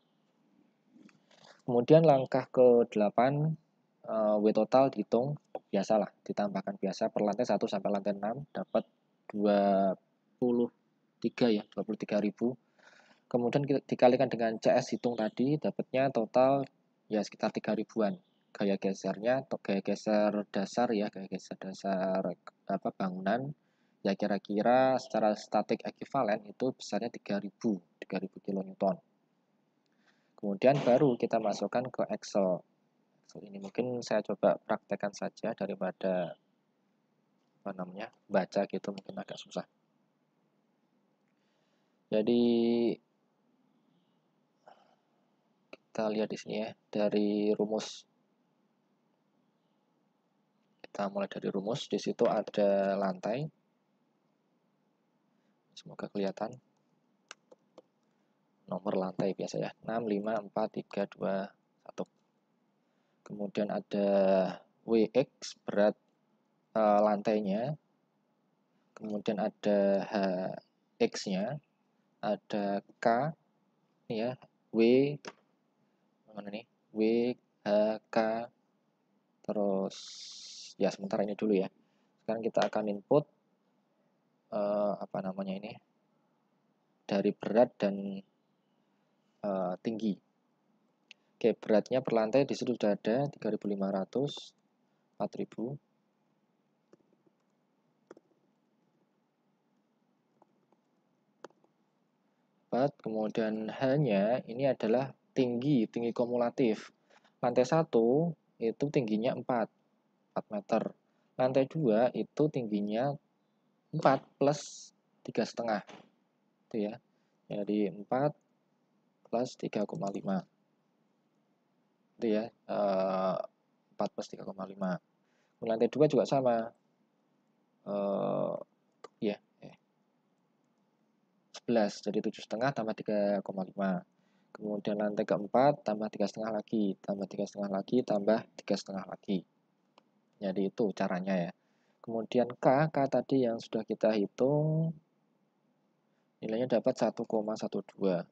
Kemudian langkah ke-8, W total dihitung biasalah, ditambahkan biasa per lantai 1 sampai lantai 6 dapat 23 ya, 23.000. Kemudian dikalikan dengan CS hitung tadi dapatnya total ya sekitar 3 ribuan. Gaya gesernya atau gaya geser dasar ya, gaya geser dasar bangunan ya kira-kira secara statik ekivalen itu besarnya 3.000 kN. Kemudian baru kita masukkan ke Excel. Excel ini mungkin saya coba praktekkan saja daripada baca gitu mungkin agak susah. Jadi kita lihat di sini ya dari rumus. Kita mulai dari rumus. Di situ ada lantai. Semoga kelihatan. Nomor lantai biasa ya. 6, 5, 4, 3, 2, 1. Kemudian ada WX berat lantainya. Kemudian ada HX-nya. Ada K ya, W mana nih? W, H, K. Terus ya sementara ini dulu ya. Sekarang kita akan input ini dari berat dan tinggi. Oke, beratnya per lantai di situ sudah ada 3.500, 4.000. Kemudian H-nya ini adalah tinggi kumulatif. Lantai 1 itu tingginya 4 meter. Lantai 2 itu tingginya 4 plus 3,5. Itu ya. Jadi 4 plus 3,5. Itu ya. 4 plus 3,5. Lantai 2 juga sama. 11, jadi 7,5 tambah 3,5. Kemudian lantai keempat tambah 3,5 lagi, tambah 3,5 lagi, tambah 3,5 lagi. Jadi itu caranya ya. Kemudian K tadi yang sudah kita hitung, nilainya dapat 1,12.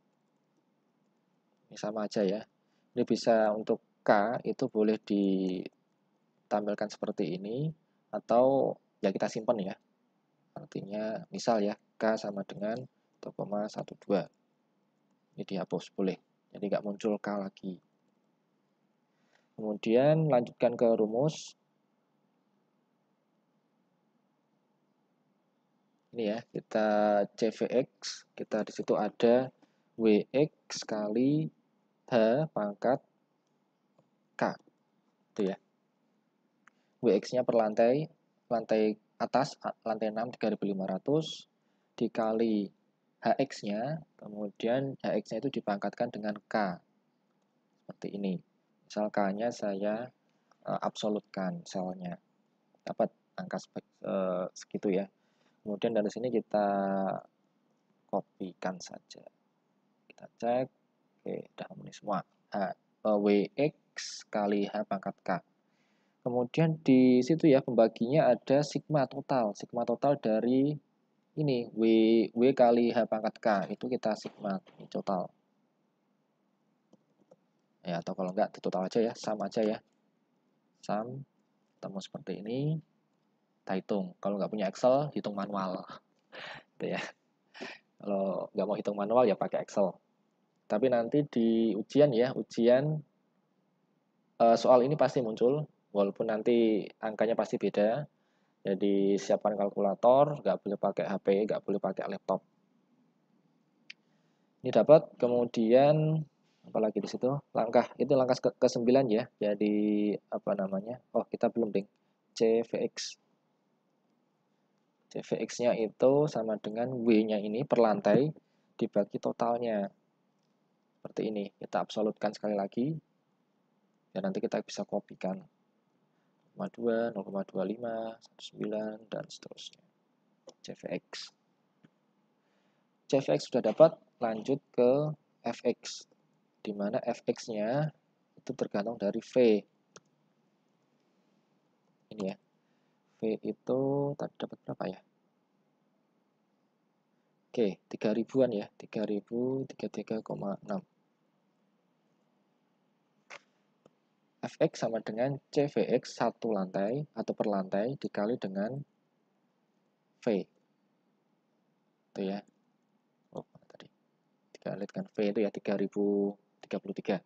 Ini sama aja ya. Ini bisa untuk K itu boleh ditampilkan seperti ini, atau ya kita simpan ya. Artinya misal ya, K sama dengan 1,12. Ini dihapus, boleh. Jadi nggak muncul K lagi. Kemudian lanjutkan ke rumus. Ini ya, kita CVX, kita di situ ada WX kali H pangkat K. Itu ya. WX-nya per lantai atas, lantai 6 3.500 dikali HX-nya, kemudian HX-nya itu dipangkatkan dengan K. Seperti ini. Misal K-nya saya absolutkan selnya. Dapat angka segitu ya. Kemudian dari sini kita kopikan saja. Kita cek. Oke, udah memenuhi semua. WX kali H pangkat K. Kemudian di situ ya pembaginya ada sigma total. Sigma total dari ini W kali H pangkat K itu kita sigma ini total. Ya, atau kalau enggak di total aja ya, sum aja ya. Sum ketemu seperti ini. Kita hitung. Kalau nggak punya Excel, hitung manual. Gitu ya. Kalau nggak mau hitung manual ya pakai Excel. Tapi nanti di ujian ya, soal ini pasti muncul, walaupun nanti angkanya pasti beda. Jadi siapkan kalkulator, nggak boleh pakai HP, nggak boleh pakai laptop. Ini dapat, kemudian apalagi di situ langkah itu langkah ke-9 ya. Jadi apa namanya? Oh, kita belum ding. CVX. CVX-nya itu sama dengan W-nya ini per lantai dibagi totalnya. Seperti ini. Kita absolutkan sekali lagi. Dan nanti kita bisa kopikan 0,2, 0,25, 19, dan seterusnya. CVX. CVX sudah dapat, lanjut ke FX. Di mana FX-nya itu tergantung dari V. Ini ya. V itu tadi dapat berapa ya? Oke, 3000-an ya. 3033,6. Fx sama dengan CVX satu lantai atau per lantai dikali dengan V. Itu ya. Oh, tadi. Dikali dengan V itu ya 3033.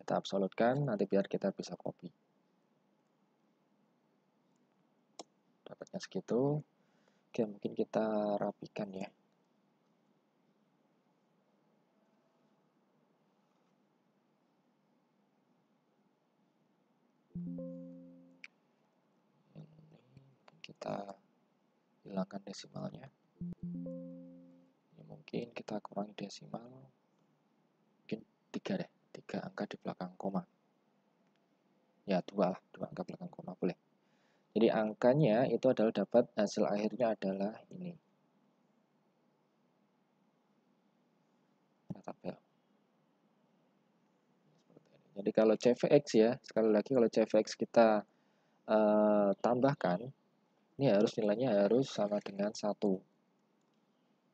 Kita absolutkan nanti biar kita bisa copy. Dapatnya segitu. Oke, mungkin kita rapikan ya. Ini kita hilangkan desimalnya. Ini mungkin kita kurangi desimal. Mungkin 3 deh. 3 angka di belakang koma. Ya, 2 lah. 2 angka belakang koma boleh. Jadi angkanya itu adalah dapat hasil akhirnya adalah ini. Tabel. Jadi kalau CVX ya, sekali lagi kalau CVX kita tambahkan, ini harus nilainya harus sama dengan 1.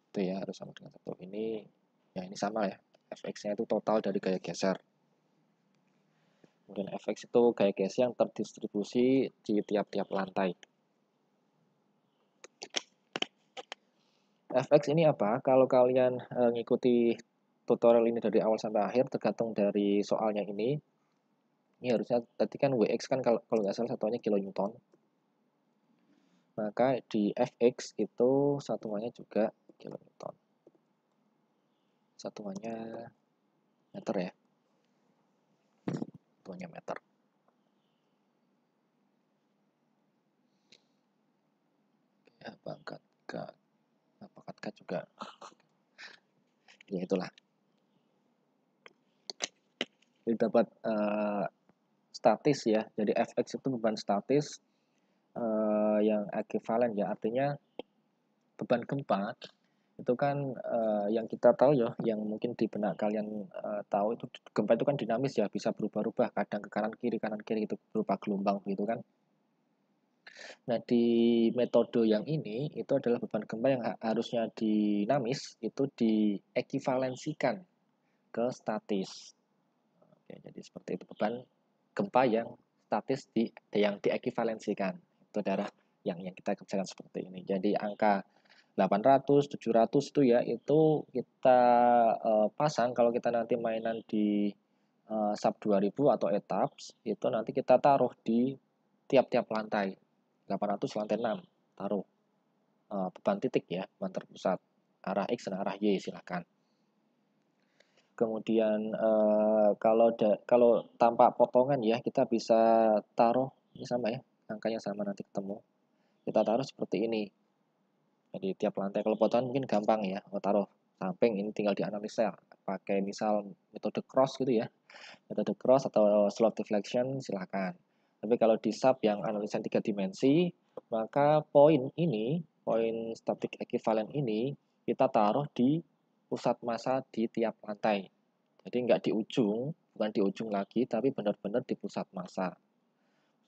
Itu ya, harus sama dengan 1. Ini ya ini sama ya. FX-nya itu total dari gaya geser. Kemudian FX itu gaya geser yang terdistribusi di tiap-tiap lantai. FX ini apa? Kalau kalian ngikuti tutorial ini dari awal sampai akhir, tergantung dari soalnya ini harusnya tadi kan WX kan kalau nggak salah satuannya kilonewton. Maka di Fx itu satuannya juga kilonewton. Satuannya meter ya. Satuannya meter. Ya, pangkat K juga. Ya itulah. Jadi dapat statis ya. Jadi Fx itu beban statis yang ekivalen ya. Artinya beban gempa itu kan yang kita tahu ya, yang mungkin di benak kalian tahu itu gempa itu kan dinamis ya, bisa berubah-ubah kadang ke kanan kiri itu berupa gelombang begitu kan. Nah di metode yang ini itu adalah beban gempa yang harusnya dinamis itu diekivalensikan ke statis. Oke, jadi seperti itu beban gempa yang statis yang diekivalensikan itu adalah yang kita kerjakan seperti ini. Jadi angka 800, 700 itu ya, itu kita pasang kalau kita nanti mainan di sub 2000 atau etaps, itu nanti kita taruh di tiap-tiap lantai. 800 lantai 6, taruh beban titik ya, beban terpusat. Arah X dan arah Y silahkan. Kemudian kalau tanpa potongan ya, kita bisa taruh ini sama ya, angkanya sama nanti ketemu. Kita taruh seperti ini. Jadi tiap lantai kalau potongan mungkin gampang ya, taruh samping ini tinggal dianalisa pakai misal metode cross gitu ya. Metode cross atau slope deflection silahkan. Tapi kalau di sub yang analisa 3 dimensi, maka poin static equivalent ini kita taruh di pusat massa di tiap lantai. Jadi nggak di ujung, bukan di ujung lagi, tapi benar-benar di pusat massa.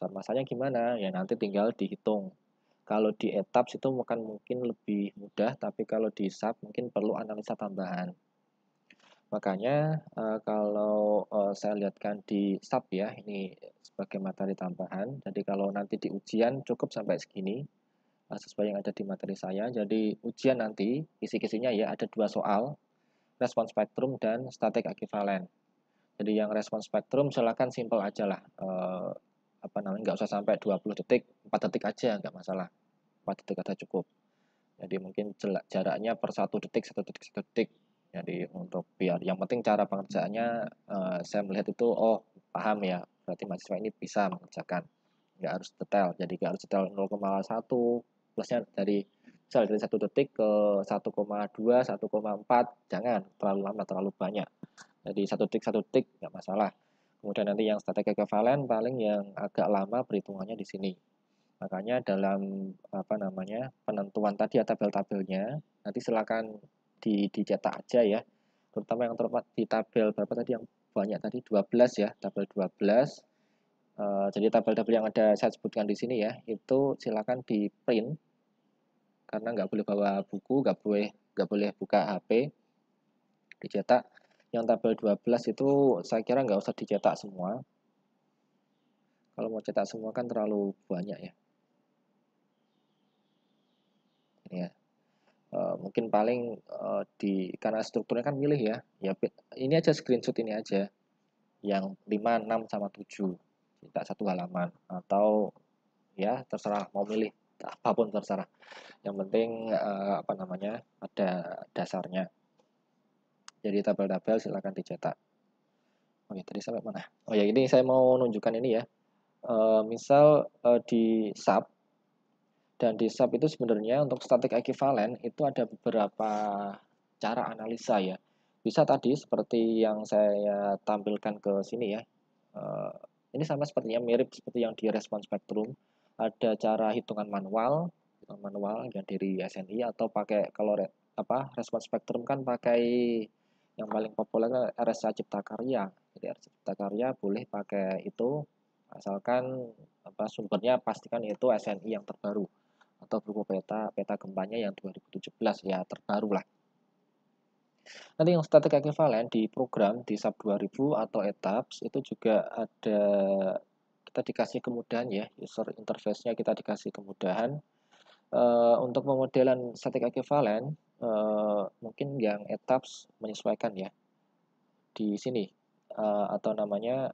Pusat massanya gimana? Ya nanti tinggal dihitung. Kalau di etaps itu mungkin lebih mudah, tapi kalau di sub mungkin perlu analisa tambahan. Makanya kalau saya lihatkan di sub ya, ini sebagai materi tambahan. Jadi kalau nanti di ujian cukup sampai segini, sesuai yang ada di materi saya. Jadi ujian nanti kisi-kisinya ya ada 2 soal, respon spektrum dan static equivalent. Jadi yang respon spektrum silakan simple aja lah. Nggak usah sampai 20 detik, 4 detik aja nggak masalah. 4 detik aja cukup. Jadi mungkin jaraknya per 1 detik, 1 detik, 1 detik. Jadi untuk biar yang penting cara pengerjaannya saya melihat itu paham ya. Berarti mahasiswa ini bisa mengerjakan. Nggak harus detail. Jadi nggak harus detail 0,1 plusnya dari 1 detik ke 1,2, 1,4. Jangan terlalu lama, terlalu banyak. Jadi 1 detik 1 detik nggak masalah. Kemudian nanti yang static equivalent paling yang agak lama perhitungannya di sini. Makanya dalam penentuan tadi ya tabel-tabelnya nanti silakan dicetak aja ya. Terutama yang terdapat di tabel berapa tadi yang banyak tadi 12 ya, tabel 12. Jadi tabel-tabel yang ada saya sebutkan di sini ya, itu silakan di print karena nggak boleh bawa buku, nggak boleh buka HP, dicetak. Yang tabel 12 itu saya kira nggak usah dicetak semua. Kalau mau cetak semua kan terlalu banyak ya. Ini ya. Mungkin paling karena strukturnya kan milih ya. Ya ini aja screenshot ini aja. Yang 5, 6 sama 7. Cetak 1 halaman atau ya terserah mau milih apapun terserah. Yang penting ada dasarnya. Jadi tabel-tabel silakan dicetak. Oke, tadi sampai mana? Oh ya, ini saya mau nunjukkan ini ya. Misal di sub dan di sub itu sebenarnya untuk static equivalent itu ada beberapa cara analisa ya. Bisa tadi seperti yang saya tampilkan ke sini ya. Ini sama sepertinya mirip seperti yang di respon spektrum. Ada cara hitungan manual yang dari SNI atau pakai kalau respon spektrum kan pakai yang paling populer RSA Cipta Karya. Jadi RSA Cipta Karya boleh pakai itu asalkan sumbernya pastikan itu SNI yang terbaru atau buku peta gempanya yang 2017 ya terbaru lah. Nanti yang static equivalent di program di sub 2000 atau etaps itu juga ada kita dikasih kemudahan ya, user interface-nya kita dikasih kemudahan. Untuk pemodelan static equivalent mungkin yang etaps menyesuaikan ya di sini atau namanya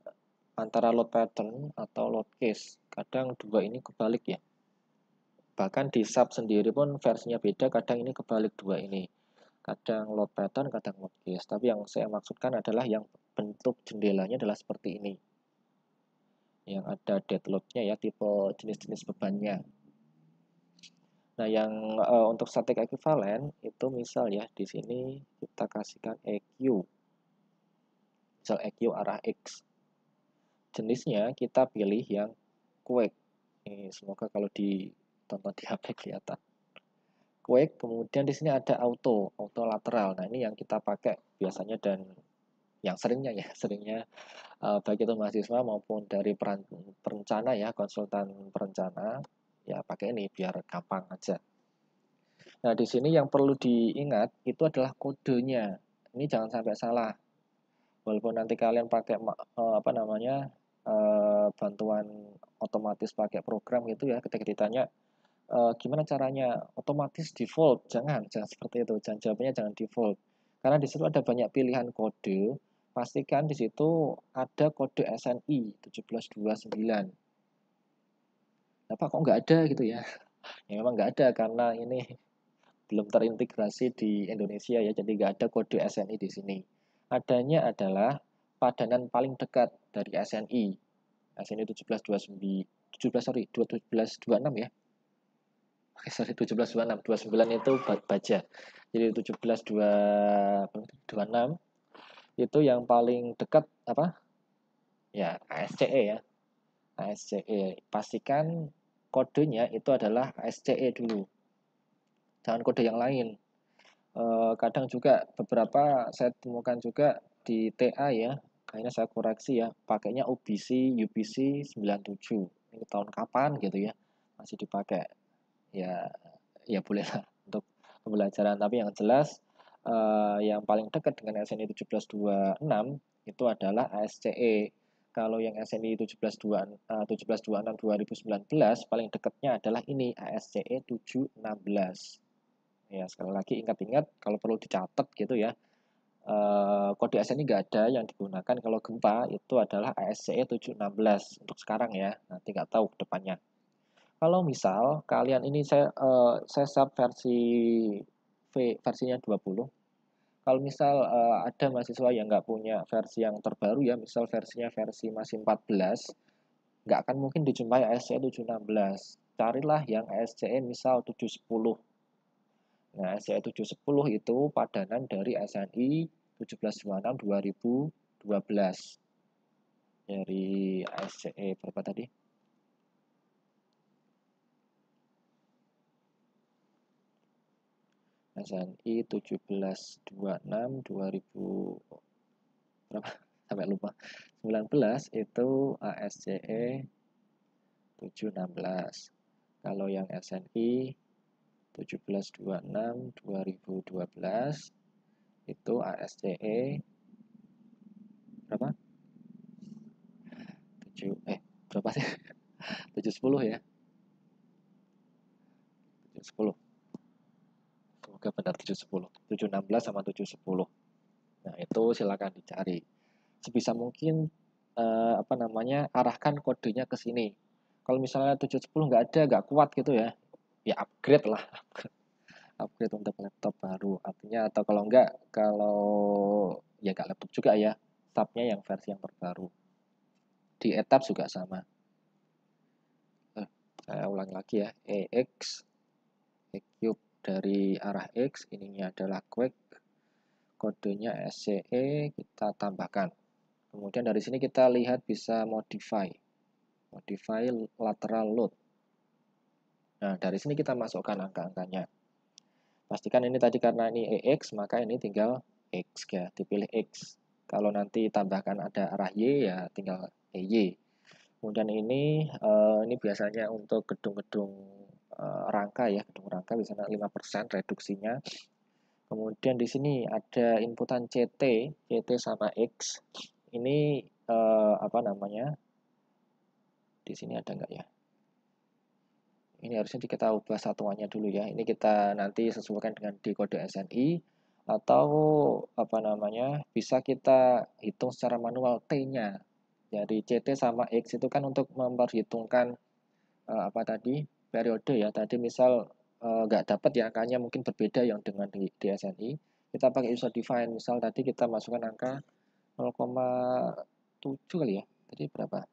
antara load pattern atau load case. Kadang dua ini kebalik ya. Bahkan di sub sendiri pun versinya beda, kadang ini kebalik dua ini. Kadang load pattern, kadang load case. Tapi yang saya maksudkan adalah yang bentuk jendelanya adalah seperti ini. Yang ada dead load-nya ya, tipe jenis-jenis bebannya. Nah, yang untuk static equivalent itu misal ya di sini kita kasihkan EQ. Misal EQ arah X. Jenisnya kita pilih yang quake. Ini semoga kalau ditonton di HP kelihatan. Quake, kemudian di sini ada auto lateral. Nah, ini yang kita pakai biasanya dan yang seringnya baik itu mahasiswa maupun dari perencana ya, konsultan perencana ya pakai ini biar gampang aja. Nah, di sini yang perlu diingat itu adalah kodenya. Ini jangan sampai salah. Walaupun nanti kalian pakai bantuan otomatis pakai program gitu ya, ketika ditanya gimana caranya otomatis default, jangan seperti itu, jawabnya jangan default. Karena di situ ada banyak pilihan kode, pastikan di situ ada kode SNI 1729. Apa kok nggak ada gitu ya? Ya memang nggak ada karena ini belum terintegrasi di Indonesia ya, jadi nggak ada kode SNI di sini. adanya adalah padanan paling dekat dari SNI. SNI 1729, 17 sorry, 1726 ya. Sorry, 1726, 29 itu baja. Jadi 1726 itu yang paling dekat apa? Ya, ASCE ya. ASCE. Pastikan kodenya itu adalah ASCE dulu. Jangan kode yang lain. Kadang juga beberapa saya temukan juga di TA ya, kayaknya saya koreksi ya, pakainya UBC 97. Ini tahun kapan gitu ya, masih dipakai. Ya, ya boleh lah untuk pembelajaran. Tapi yang jelas yang paling dekat dengan SNI 1726 itu adalah ASCE. Kalau yang SNI 1726 2019 paling dekatnya adalah ini ASCE 716. Ya, sekali lagi ingat-ingat kalau perlu dicatat gitu ya. Kode ASN ini nggak ada, yang digunakan kalau gempa itu adalah ASCE 716 untuk sekarang ya. Nanti nggak tahu ke depannya. Kalau misal kalian ini saya sub versinya 20. Kalau misal ada mahasiswa yang nggak punya versi yang terbaru ya, misal versinya versi masih 14, nggak akan mungkin dijumpai ASCE 716. Carilah yang ASCE misal 710. Nah, SCI 710 itu padanan dari SNI 1726 2012. Dari SCE berapa tadi? SNI 1726 2000 berapa? Sampai lupa. 19 itu ASCE 716. Kalau yang SNI 1726 2012 itu ASCE berapa? 7 berapa sih? 710 ya. 710. Semoga benar 710. 716 sama 710. Nah, itu silakan dicari. Sebisa mungkin arahkan kodenya ke sini. Kalau misalnya 710 nggak ada, nggak kuat gitu ya, ya upgrade lah. Upgrade untuk laptop baru. Artinya atau kalau ya nggak laptop juga ya, tabnya yang versi yang terbaru. Di etap juga sama. Saya ulang lagi ya, EX, E-Cube dari arah X, ininya adalah Quake, kodenya SCE, kita tambahkan. Kemudian dari sini kita lihat bisa modify lateral load. Nah, dari sini kita masukkan angka-angkanya. Pastikan ini tadi karena ini EX, maka ini tinggal X ya, dipilih X. Kalau nanti tambahkan ada arah Y, ya tinggal EY. Kemudian ini biasanya untuk gedung-gedung rangka ya, gedung rangka biasanya 5% reduksinya. Kemudian di sini ada inputan CT sama X. Ini di sini ada enggak ya? Ini harusnya kita ubah satuannya dulu ya. Ini kita nanti sesuaikan dengan di kode SNI atau bisa kita hitung secara manual T-nya. Jadi CT sama X itu kan untuk memperhitungkan periode ya. Tadi misal nggak dapat ya angkanya mungkin berbeda yang dengan di SNI. Kita pakai user define. Misal tadi kita masukkan angka 0,7 kali ya. Tadi berapa?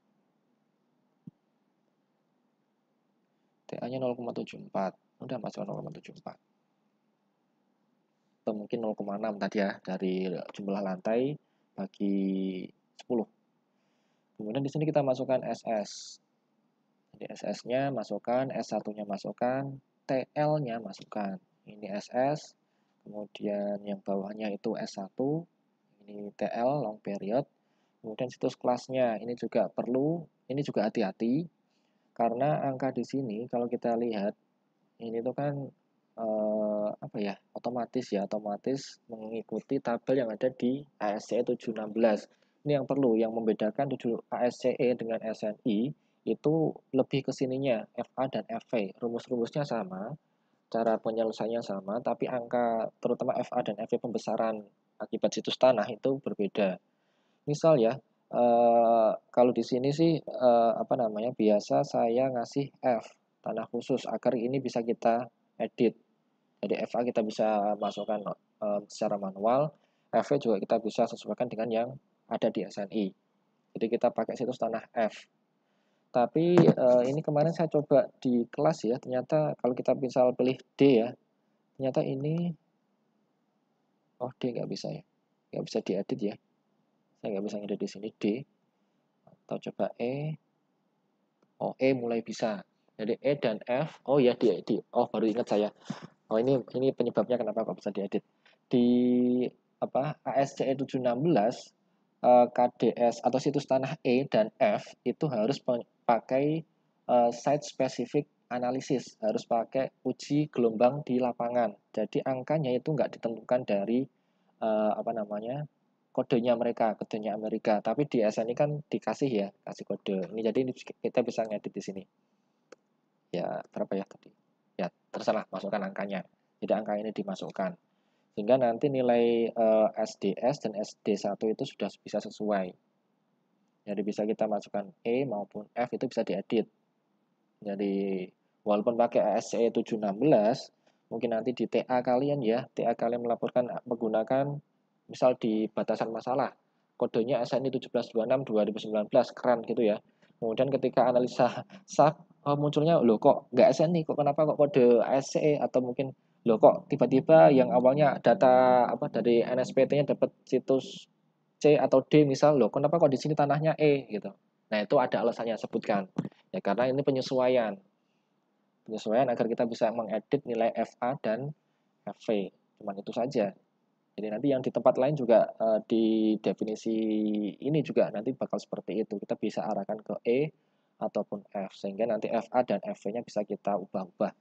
TA-nya 0,74. Udah masuk 0,74. Atau mungkin 0,6 tadi ya dari jumlah lantai bagi 10. Kemudian di sini kita masukkan SS. Jadi SS-nya masukkan, S1-nya masukkan, TL-nya masukkan. Ini SS. Kemudian yang bawahnya itu S1. Ini TL long period. Kemudian situs kelasnya ini juga perlu, ini juga hati-hati karena angka di sini kalau kita lihat ini tuh kan otomatis mengikuti tabel yang ada di ASCE 716. Ini yang perlu, yang membedakan ASCE dengan SNI itu lebih ke sininya, FA dan FV. Rumus-rumusnya sama, cara penyelesaiannya sama, tapi angka terutama FA dan FV pembesaran akibat situs tanah itu berbeda. Misal ya, kalau di sini sih biasa saya ngasih F tanah khusus agar ini bisa kita edit. Jadi FA kita bisa masukkan secara manual, FV juga kita bisa sesuaikan dengan yang ada di SNI. Jadi kita pakai situs tanah F. Tapi ini kemarin saya coba di kelas ya, ternyata kalau kita misal pilih D ya, ternyata ini, oh D nggak bisa ya, nggak bisa diedit ya. Saya nggak bisa ngedit di sini D. Atau coba E. Oh E mulai bisa. Jadi E dan F, oh ya oh baru ingat saya. Oh ini penyebabnya kenapa kok bisa diedit. Di apa ASCE 716 KDS atau situs tanah E dan F itu harus pakai site specific analysis, harus pakai uji gelombang di lapangan. Jadi angkanya itu nggak ditentukan dari apa namanya kodenya mereka, kodenya Amerika. Tapi di SNI kan dikasih ya, kasih kode. Ini jadi ini kita bisa ngedit di sini. Ya berapa ya tadi? Ya terserah masukkan angkanya. Jadi angka ini dimasukkan. Sehingga nanti nilai SDS dan SD1 itu sudah bisa sesuai. Jadi bisa kita masukkan E maupun F itu bisa diedit. Jadi walaupun pakai ASCE 716, mungkin nanti di TA kalian ya, TA kalian melaporkan menggunakan misal di batasan masalah, kodenya SNI 1726 2019, keren gitu ya. Kemudian ketika analisa SAP, munculnya, loh kok nggak SNI, kok kenapa kok kode ASCE, atau mungkin loh kok tiba-tiba yang awalnya data apa dari NSPT-nya dapat situs C atau D misal, loh kenapa kok di sini tanahnya E gitu. Nah itu ada alasannya, sebutkan. Ya karena ini penyesuaian. Penyesuaian agar kita bisa mengedit nilai FA dan FV. Cuman itu saja. Jadi nanti yang di tempat lain juga di definisi ini juga nanti bakal seperti itu. Kita bisa arahkan ke E ataupun F. Sehingga nanti FA dan FV-nya bisa kita ubah-ubah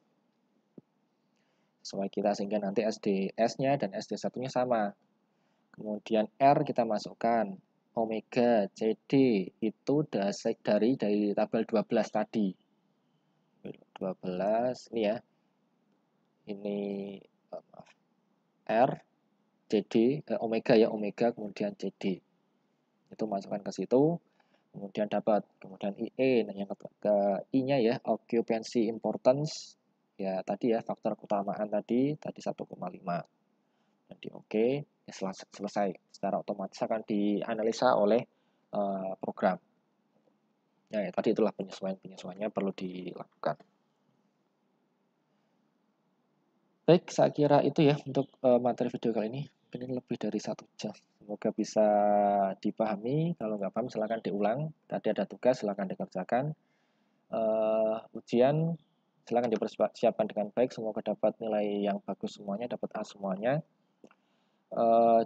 sesuai kita, sehingga nanti SDS-nya dan SD1-nya sama. Kemudian R kita masukkan. Omega, CD itu dari tabel 12 tadi. 12 ini ya. Ini maaf. R, CD, omega ya, omega kemudian CD. Itu masukkan ke situ. Kemudian dapat, kemudian IE, nah yang ke I-nya ya, occupancy importance, ya tadi ya, faktor keutamaan tadi 1,5. Jadi oke, ya selesai. Secara otomatis akan dianalisa oleh program. Ya, tadi itulah penyesuaiannya perlu dilakukan. Baik, saya kira itu ya untuk materi video kali ini. Mungkin ini lebih dari 1 jam. Semoga bisa dipahami. Kalau nggak paham silahkan diulang. Tadi ada tugas, silahkan dikerjakan. Ujian silahkan dipersiapkan dengan baik. Semoga dapat nilai yang bagus semuanya, dapat A semuanya.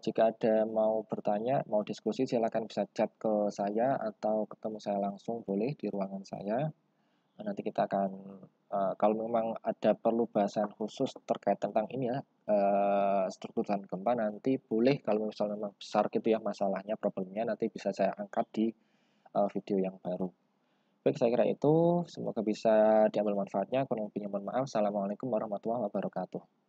Jika ada mau bertanya, mau diskusi, silahkan bisa chat ke saya atau ketemu saya langsung boleh di ruangan saya. Nanti kita akan kalau memang ada perlu bahasan khusus terkait tentang ini ya, struktur dan gempa, nanti boleh kalau misalnya memang besar gitu ya masalahnya, problemnya, nanti bisa saya angkat di video yang baru. Baik, saya kira itu. Semoga bisa diambil manfaatnya. Kurang lebihnya mohon maaf. Assalamualaikum warahmatullahi wabarakatuh.